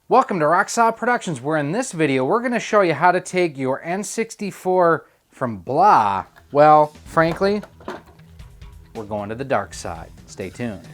Welcome to Rock Solid Productions, where in this video we're going to show you how to take your N64 from blah, well, frankly, we're going to the dark side. Stay tuned.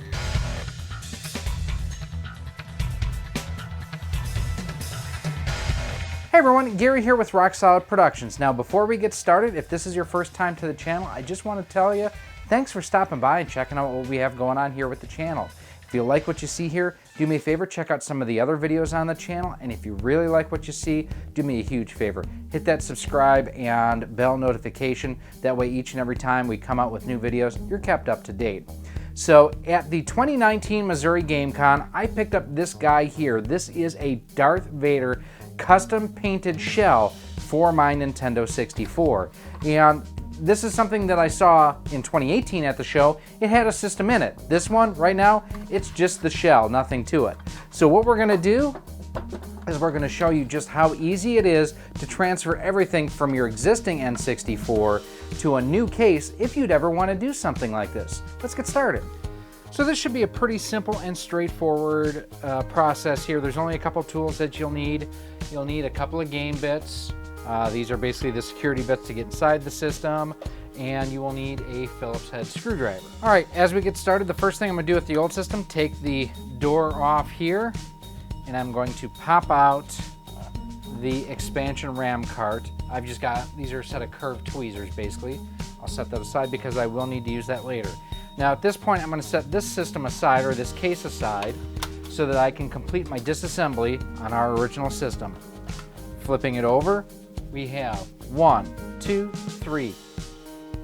Hey everyone, Gary here with Rock Solid Productions. Now before we get started, if this is your first time to the channel, I just want to tell you, thanks for stopping by and checking out what we have going on here with the channel. If you like what you see here, do me a favor, check out some of the other videos on the channel, and if you really like what you see, do me a huge favor. Hit that subscribe and bell notification. That way each and every time we come out with new videos, you're kept up to date. So at the 2019 Missouri GameCon, I picked up this guy here. This is a Darth Vader custom painted shell for my Nintendo 64. And this is something that I saw in 2018 at the show. It had a system in it. This one, right now, it's just the shell, nothing to it. So what we're gonna do is we're gonna show you just how easy it is to transfer everything from your existing N64 to a new case if you'd ever wanna do something like this. Let's get started. So this should be a pretty simple and straightforward process here. There's only a couple tools that you'll need. You'll need a couple of game bits. These are basically the security bits to get inside the system, and you will need a Phillips head screwdriver. All right, as we get started, the first thing I'm gonna do with the old system, take the door off here, and I'm going to pop out the expansion RAM cart. I've just got, these are a set of curved tweezers basically. I'll set that aside because I will need to use that later. Now at this point, I'm gonna set this system aside, or this case aside, so that I can complete my disassembly on our original system. Flipping it over, we have 1, 2, 3,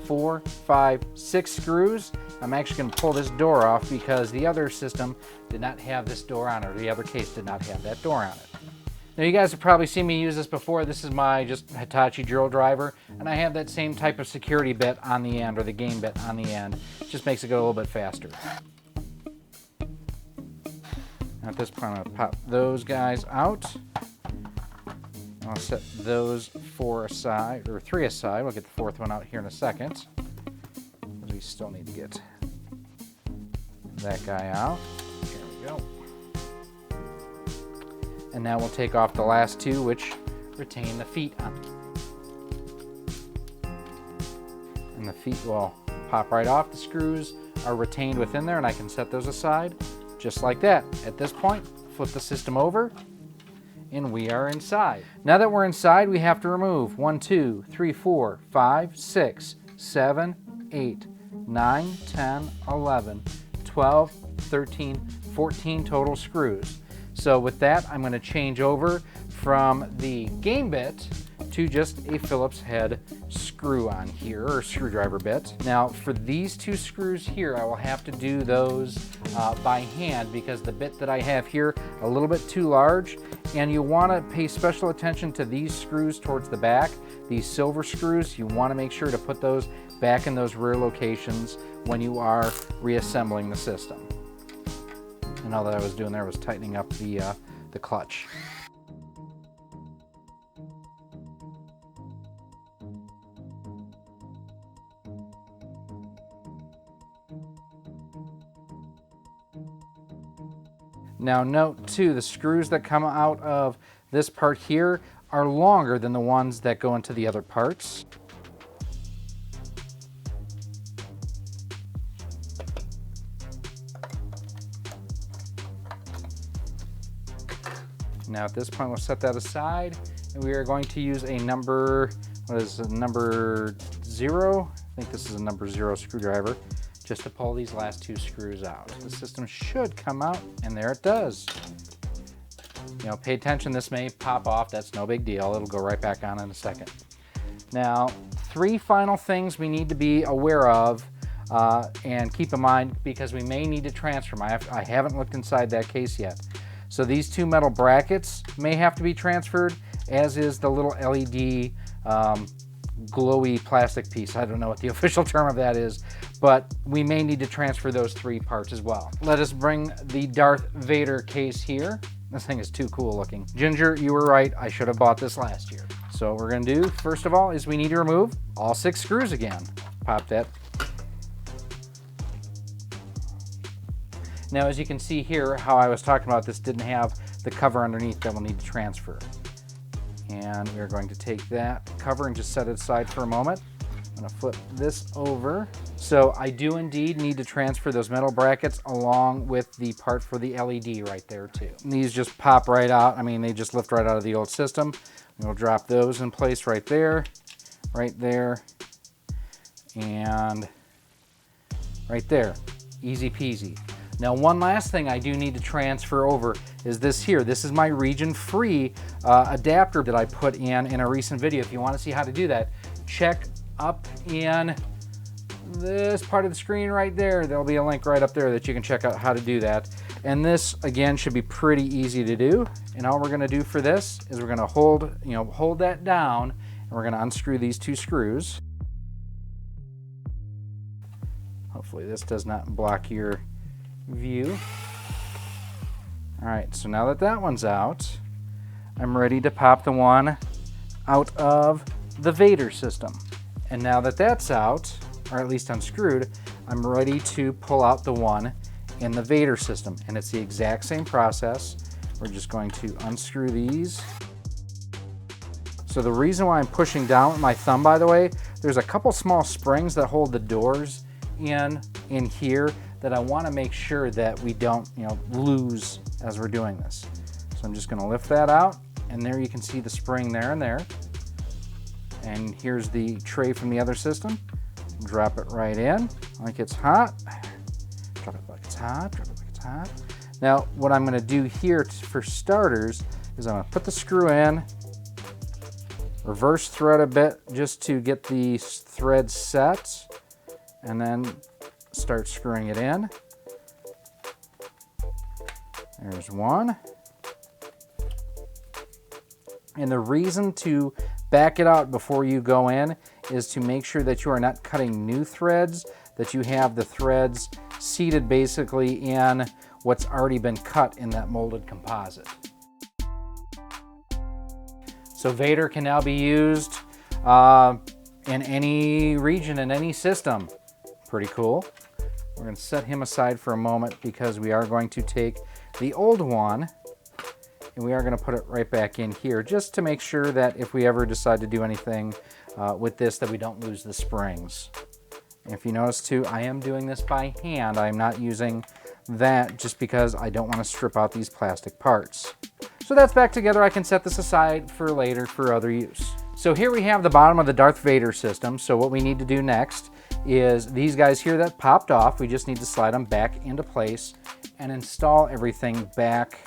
4, 5, 6 screws. I'm actually going to pull this door off because the other system did not have this door on it, or the other case did not have that door on it. Now you guys have probably seen me use this before. This is my just Hitachi drill driver, and I have that same type of security bit on the end, or the game bit on the end. It just makes it go a little bit faster. Now at this point, I'm going to pop those guys out. I'll set those 4 aside, or 3 aside. We'll get the 4th one out here in a second. We still need to get that guy out. Here we go. And now we'll take off the last 2, which retain the feet on. And the feet will pop right off. The screws are retained within there, and I can set those aside just like that. At this point, flip the system over, and we are inside. Now that we're inside, we have to remove 1, 2, 3, 4, 5, 6, 7, 8, 9, 10, 11, 12, 13, 14 total screws. So with that, I'm going to change over from the game bit to just a Phillips head screw on here, or screwdriver bit. Now for these 2 screws here, I will have to do those by hand because the bit that I have here a little bit too large, and you want to pay special attention to these screws towards the back. These silver screws, you want to make sure to put those back in those rear locations when you are reassembling the system. And all that I was doing there was tightening up the clutch. Now note too, the screws that come out of this part here are longer than the ones that go into the other parts. Now at this point, we'll set that aside, and we are going to use a number, what is it, number 0? I think this is a number 0 screwdriver, just to pull these last 2 screws out. The system should come out, and there it does. You know, pay attention, this may pop off, that's no big deal. It'll go right back on in a second. Now, 3 final things we need to be aware of and keep in mind, because we may need to transfer them. I haven't looked inside that case yet. So these 2 metal brackets may have to be transferred, as is the little LED glowy plastic piece. I don't know what the official term of that is, but we may need to transfer those 3 parts as well. Let us bring the Darth Vader case here. This thing is too cool looking. Ginger, you were right. I should have bought this last year. So what we're gonna do, first of all, is we need to remove all 6 screws again. Pop that. Now, as you can see here, how I was talking about this didn't have the cover underneath that will need to transfer. And we're going to take that cover and just set it aside for a moment. I'm going to flip this over. So I do indeed need to transfer those metal brackets along with the part for the LED right there too. And these just pop right out. I mean, they just lift right out of the old system. We'll drop those in place right there, and right there. Easy peasy. Now, one last thing I do need to transfer over is this here. This is my region-free adapter that I put in a recent video. If you want to see how to do that, check up in this part of the screen right there. There'll be a link right up there that you can check out how to do that. And this, again, should be pretty easy to do. And all we're going to do for this is we're going to hold that down, and we're going to unscrew these two screws. Hopefully this does not block your view. All right, so now that that one's out, I'm ready to pop the one out of the Vader system. And now that that's out, or at least unscrewed, I'm ready to pull out the one in the Vader system. And it's the exact same process. We're just going to unscrew these. So the reason why I'm pushing down with my thumb, by the way, there's a couple small springs that hold the doors in here that I want to make sure that we don't, lose as we're doing this. So I'm just going to lift that out, and there you can see the spring there and there. And here's the tray from the other system. Drop it right in like it's hot. Drop it like it's hot, drop it like it's hot. Now, what I'm going to do here for starters is I'm going to put the screw in, reverse thread a bit just to get the thread set, and then start screwing it in. There's one. And the reason to back it out before you go in is to make sure that you are not cutting new threads, that you have the threads seated basically in what's already been cut in that molded composite. So Vader can now be used in any region, in any system. Pretty cool. We're going to set him aside for a moment because we are going to take the old one and we are going to put it right back in here just to make sure that if we ever decide to do anything with this, that we don't lose the springs. And if you notice too, I am doing this by hand. I'm not using that just because I don't want to strip out these plastic parts. So that's back together. I can set this aside for later for other use. So here we have the bottom of the Darth Vader system. So what we need to do next is these guys here that popped off, we just need to slide them back into place and install everything back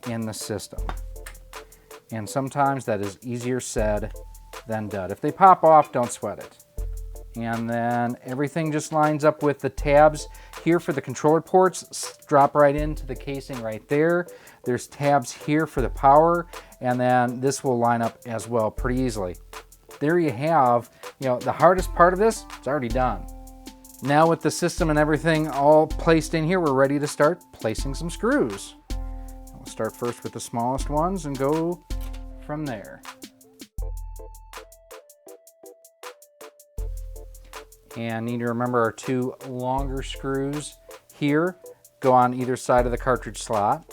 in the system. And sometimes that is easier said than done. If they pop off, don't sweat it. And then everything just lines up with the tabs here for the controller ports, drop right into the casing right there. There's tabs here for the power, and then this will line up as well pretty easily. There you have, the hardest part of this, it's already done. Now with the system and everything all placed in here, we're ready to start placing some screws. We'll start first with the smallest ones and go from there. And need to remember our two longer screws here go on either side of the cartridge slot.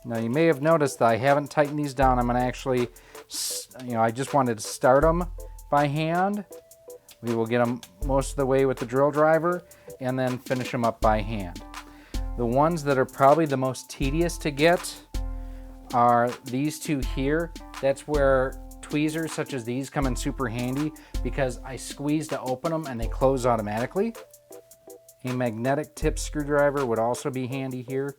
Now you may have noticed that I haven't tightened these down. I'm going to actually, I just wanted to start them by hand. We will get them most of the way with the drill driver and then finish them up by hand. The ones that are probably the most tedious to get are these two here. That's where tweezers such as these come in super handy because I squeeze to open them and they close automatically. A magnetic tip screwdriver would also be handy here.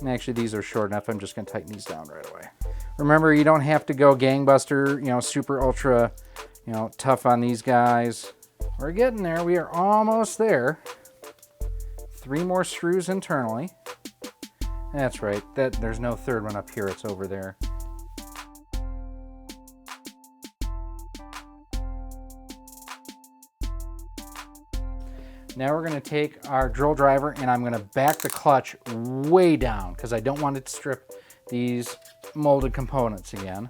And actually these are short enough, I'm just going to tighten these down right away. Remember, you don't have to go gangbuster, super ultra, tough on these guys. We're getting there, we are almost there. 3 more screws internally. That's right, there's no third one up here, it's over there. Now we're going to take our drill driver and I'm going to back the clutch way down because I don't want it to strip these molded components again.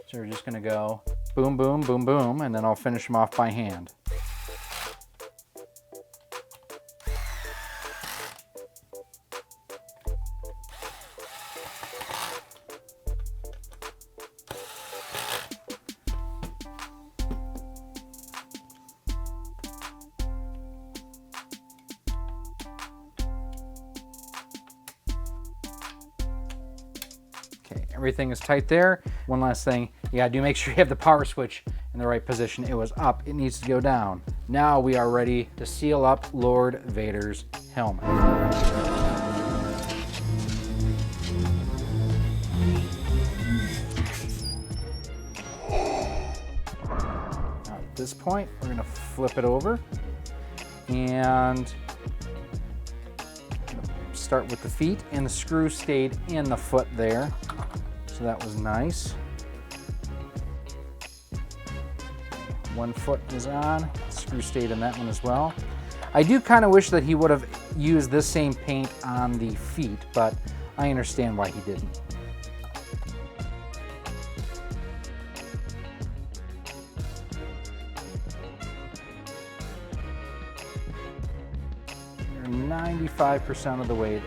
So we're just going to go boom, boom, boom, boom, and then I'll finish them off by hand. Everything is tight there. One last thing, do make sure you have the power switch in the right position. It was up, it needs to go down. Now we are ready to seal up Lord Vader's helmet. At this point, we're gonna flip it over and start with the feet, and the screw stayed in the foot there, so that was nice. One foot is on, screw stayed in that one as well. I do kind of wish that he would have used this same paint on the feet, but I understand why he didn't. You're 95% of the way there.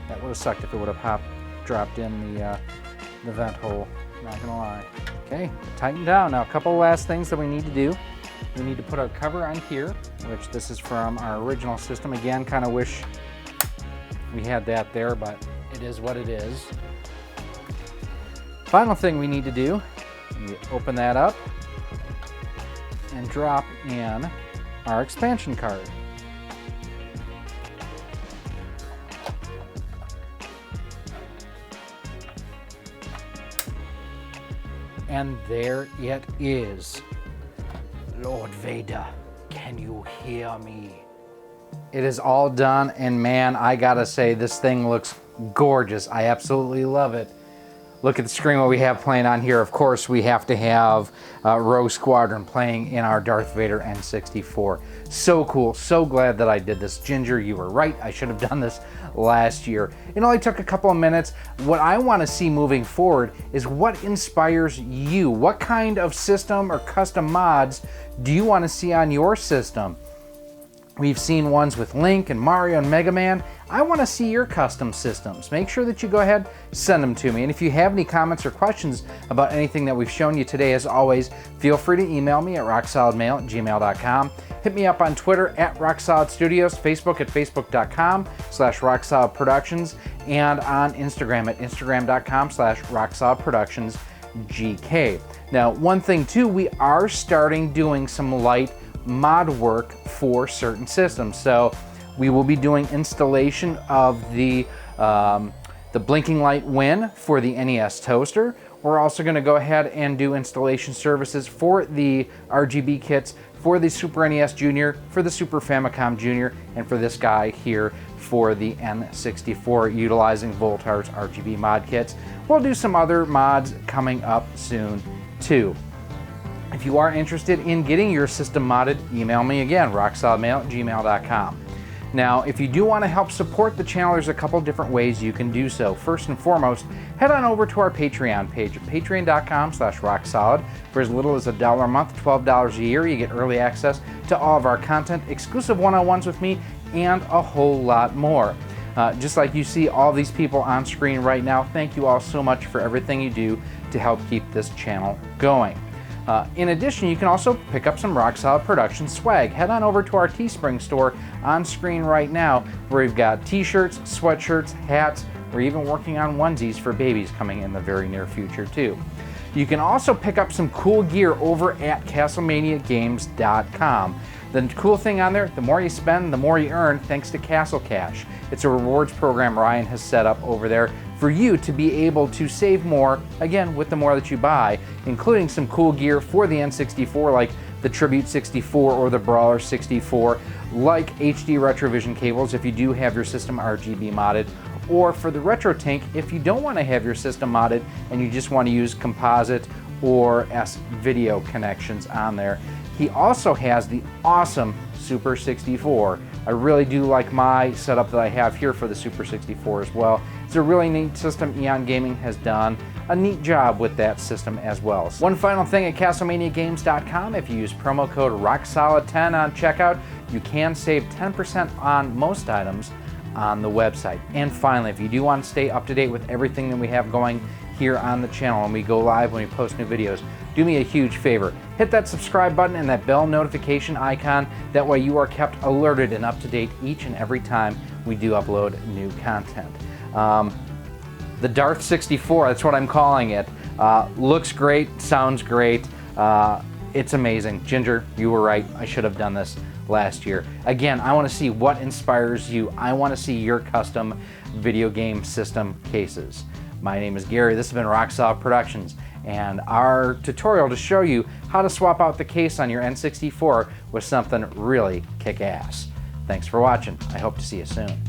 That would have sucked if it would have dropped in the vent hole. Not gonna lie. Okay, tighten down. Now a couple last things that we need to do. We need to put our cover on here, which this is from our original system. Again, kind of wish we had that there, but it is what it is. Final thing we need to do, we open that up and drop in our expansion card. And there it is. Lord Vader, can you hear me? It is all done, and man, I gotta say, this thing looks gorgeous. I absolutely love it. Look at the screen, what we have playing on here. Of course, we have to have Rogue Squadron playing in our Darth Vader N64. So cool, so glad that I did this. Ginger, you were right. I should have done this last year. It only took a couple of minutes. What I want to see moving forward is what inspires you. What kind of system or custom mods do you want to see on your system? We've seen ones with Link and Mario and Mega Man. I want to see your custom systems. Make sure that you go ahead, send them to me. And if you have any comments or questions about anything that we've shown you today, as always, feel free to email me at rocksolidmail@gmail.com. Hit me up on Twitter at RockSolidStudios, Facebook at facebook.com/RockSolidProductions, and on Instagram at instagram.com/RockSolidProductionsGK. Now, one thing too, we are starting doing some light mod work for certain systems. So we will be doing installation of the blinking light Win for the NES toaster. We're also going to go ahead and do installation services for the RGB kits for the Super NES Junior, for the Super Famicom Junior, and for this guy here for the N64 utilizing Voltar's RGB mod kits. We'll do some other mods coming up soon too. If you are interested in getting your system modded, email me again, rocksolidmail@gmail.com. Now, if you do want to help support the channel, there's a couple different ways you can do so. First and foremost, head on over to our Patreon page at patreon.com/rocksolid. For as little as $1 a month, $12 a year, you get early access to all of our content, exclusive one-on-ones with me, and a whole lot more. Just like you see all these people on screen right now, thank you all so much for everything you do to help keep this channel going. In addition, you can also pick up some Rock Solid Productions swag. Head on over to our Teespring store on screen right now, where we've got t-shirts, sweatshirts, hats. We're even working on onesies for babies coming in the very near future too. You can also pick up some cool gear over at CastlemaniaGames.com. The cool thing on there, the more you spend, the more you earn, thanks to Castle Cash. It's a rewards program Ryan has set up over there for you to be able to save more, again, with the more that you buy, including some cool gear for the N64, like the Tribute 64 or the Brawler 64, like HD Retrovision cables if you do have your system RGB modded, or for the Retro Tank if you don't want to have your system modded and you just want to use composite or S-video connections on there. He also has the awesome Super 64. I really do like my setup that I have here for the Super 64 as well. It's a really neat system. Eon Gaming has done a neat job with that system as well. One final thing at CastlemaniaGames.com, if you use promo code ROCKSOLID10 on checkout, you can save 10% on most items on the website. And finally, if you do want to stay up to date with everything that we have going here on the channel, when we go live, when we post new videos, do me a huge favor. Hit that subscribe button and that bell notification icon. That way you are kept alerted and up to date each and every time we do upload new content. The Darth 64, that's what I'm calling it. Looks great, sounds great. It's amazing. Ginger, you were right. I should have done this last year. Again, I want to see what inspires you. I want to see your custom video game system cases. My name is Gary. This has been Rock Solid Productions, and our tutorial to show you how to swap out the case on your N64 with something really kick-ass. Thanks for watching. I hope to see you soon.